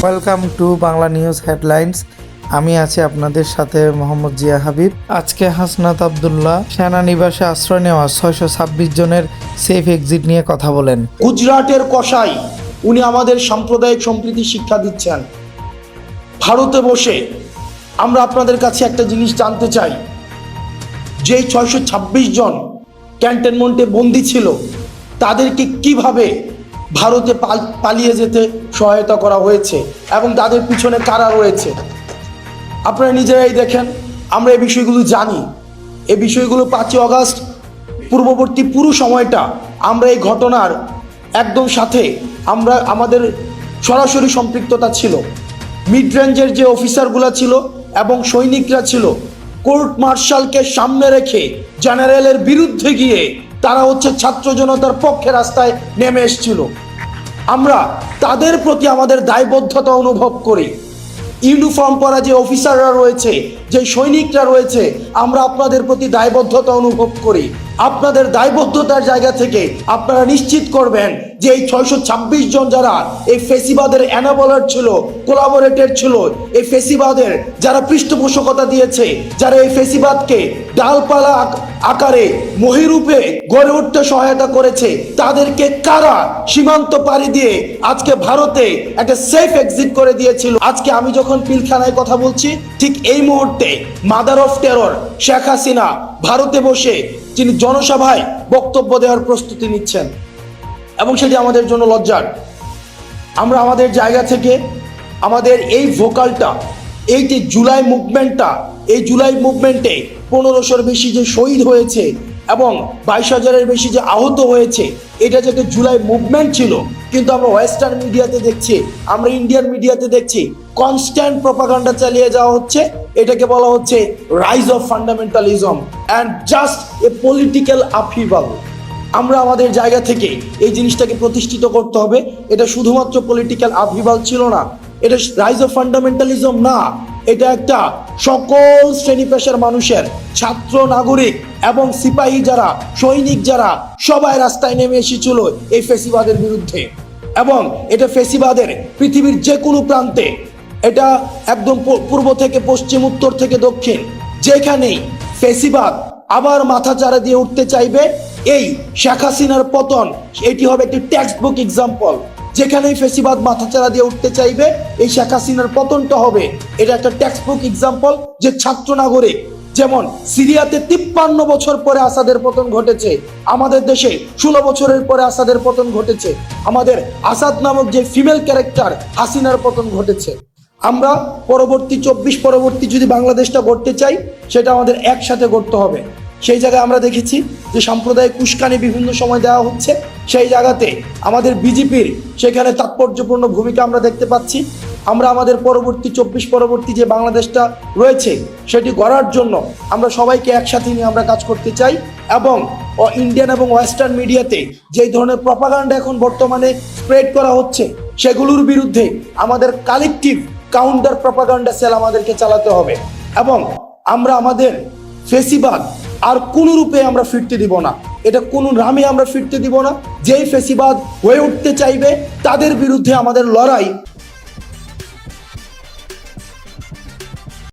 Welcome to Bangla news headlines. আমি আছি আপনাদের সাথে মোহাম্মদ জিয়া হাবিব। আজকে হাসনাত আবদুল্লাহ সেনানিবাসে আশ্রয় নেওয়া 626 জনের সেফ এক্সিট নিয়ে কথা বলেন। গুজরাটের কসাই উনি আমাদের সাম্প্রদায়িক সম্প্রীতি শিক্ষা দিচ্ছেন। ভারতে বসে আমরা আপনাদের কাছে একটা জিনিস জানতে চাই, যেই 626 জন ক্যান্টনমেন্টে বন্দী ছিল তাদেরকে কিভাবে ভারতে পালিয়ে যেতে সহায়তা করা হয়েছে এবং তাদের পিছনে কারা রয়েছে আপনারা নিজেরাই দেখেন। আমরা এই বিষয়গুলো জানি। এই বিষয়গুলো 5ই আগস্ট পূর্ববর্তী পুরো সময়টা আমরা এই ঘটনার একদম সাথে আমাদের সরাসরি সম্পৃক্ততা ছিল। মিড রেঞ্জের যে অফিসারগুলো ছিল এবং সৈনিকরা ছিল, কোর্ট মার্শালকে সামনে রেখে জেনারেলের বিরুদ্ধে গিয়ে তারা ছাত্র জনতার পক্ষে রাস্তায় নেমে এসেছিল। আমরা তাদের প্রতি আমাদের দায়বদ্ধতা অনুভব করি। ইউনিফর্ম পরা যে অফিসাররা রয়েছে, যে সৈনিকরা রয়েছে, আমরা আপনাদের প্রতি দায়বদ্ধতা অনুভব করি। আপনাদের দায়বদ্ধতার জায়গা থেকে আপনারা নিশ্চিত করবেন যে এই 626 জন যারা এই ফেসিবাদের এনাবলার ছিল, কোলাবোরেটর ছিল, এই ফেসিবাদের যারা পৃষ্ঠপোষকতা দিয়েছে, যারা এই ফেসিবাদকে ডালপালা আকারে মহিরূপে গড়ে উঠতে সহায়তা করেছে, তাদেরকে কারা সীমান্ত পাড়ি দিয়ে আজকে ভারতে একটা সেফ এক্সিট করে দিয়েছিল। আজকে আমি যখন পিলখানায় কথা বলছি, ঠিক এই মুহূর্তে mother of terror Sheikh Hasina ভারতে বসে তিনি জনসভায় বক্তব্য দেওয়ার প্রস্তুতি নিচ্ছেন এবং সেটি আমাদের জন্য লজ্জার। আমরা আমাদের জায়গা থেকে আমাদের এই ভোকালটা, এই যে জুলাই মুভমেন্টটা, এই জুলাই মুভমেন্টে 1500-র বেশি যে শহীদ হয়েছে এবং 22,000-এর বেশি যে আহত হয়েছে, এটা যে একটা জুলাই মুভমেন্ট ছিল। কিন্তু আমরা ওয়েস্টার্ন মিডিয়াতে দেখছি, আমরা ইন্ডিয়ান মিডিয়াতে দেখছি কনস্ট্যান্ট প্রপাগান্ডা চালিয়ে যাওয়া হচ্ছে। এটাকে বলা হচ্ছে rise of fundamentalism and just a political upheaval. আমরা আমাদের জায়গা থেকে এই জিনিসটাকে প্রতিষ্ঠিত করতে হবে। এটা শুধুমাত্র পলিটিক্যাল আপহিভাল ছিল না, এটা রাইজ অফ ফান্ডামেন্টালিজম না, এটা একটা সকল শ্রেণী পেশার মানুষের, ছাত্র, নাগরিক এবং সিপাহী যারা, সৈনিক যারা, সবাই রাস্তায় নেমে এসেছিল এই ফেসিবাদের বিরুদ্ধে। এবং এটা ফেসিবাদের পৃথিবীর যে কোনো প্রান্তে, এটা একদম পূর্ব থেকে পশ্চিম, উত্তর থেকে দক্ষিণ, যেখানেই ফেসিবাদ আবার মাথা চারা দিয়ে উঠতে চাইবে, এই শেখ হাসিনার পতন এটি হবে একটি টেক্সট বুক এক্সাম্পল। যেখানেই ফেসিবাদ মাথাচাড়া দিয়ে উঠতে চাইবে, এই শেখ হাসিনার পতনটা হবে এটা একটা টেক্সট বুক এক্সাম্পল। যে ছাত্র নাগরিক, যেমন সিরিয়াতে 53 বছর পরে আসাদের পতন ঘটেছে, আমাদের দেশে 16 বছরের পরে আসাদের পতন ঘটেছে, আমাদের আসাদ নামক যে ফিমেল ক্যারেক্টার হাসিনার পতন ঘটেছে। আমরা পরবর্তী 24 পরবর্তী যদি বাংলাদেশটা গড়তে চাই, সেটা আমাদের একসাথে গড়তে হবে। সেই জায়গায় আমরা দেখেছি যে সাম্প্রদায়িক উস্কানি বিভিন্ন সময় দেওয়া হচ্ছে। সেই জায়গাতে আমাদের বিজেপির সেখানে তাৎপর্যপূর্ণ ভূমিকা আমরা দেখতে পাচ্ছি। আমরা আমাদের পরবর্তী 24 পরবর্তী যে বাংলাদেশটা রয়েছে সেটি গড়ার জন্য আমরা সবাইকে একসাথে নিয়ে আমরা কাজ করতে চাই। এবং ইন্ডিয়ান এবং ওয়েস্টার্ন মিডিয়াতে যেই ধরনের প্রপাগান্ডা এখন বর্তমানে স্প্রেড করা হচ্ছে, সেগুলোর বিরুদ্ধে আমাদের কালেকটিভ কাউন্টার প্রপাগান্ডা সেল আমাদেরকে চালাতে হবে। এবং আমরা আমাদের ফেসিবাদ আর কোন রূপে আমরা ফিরতে দিব না, এটা কোনো নামে আমরা ফিরতে দিব না। যেই ফেসিবাদ হয়ে উঠতে চাইবে তাদের বিরুদ্ধে আমাদের লড়াই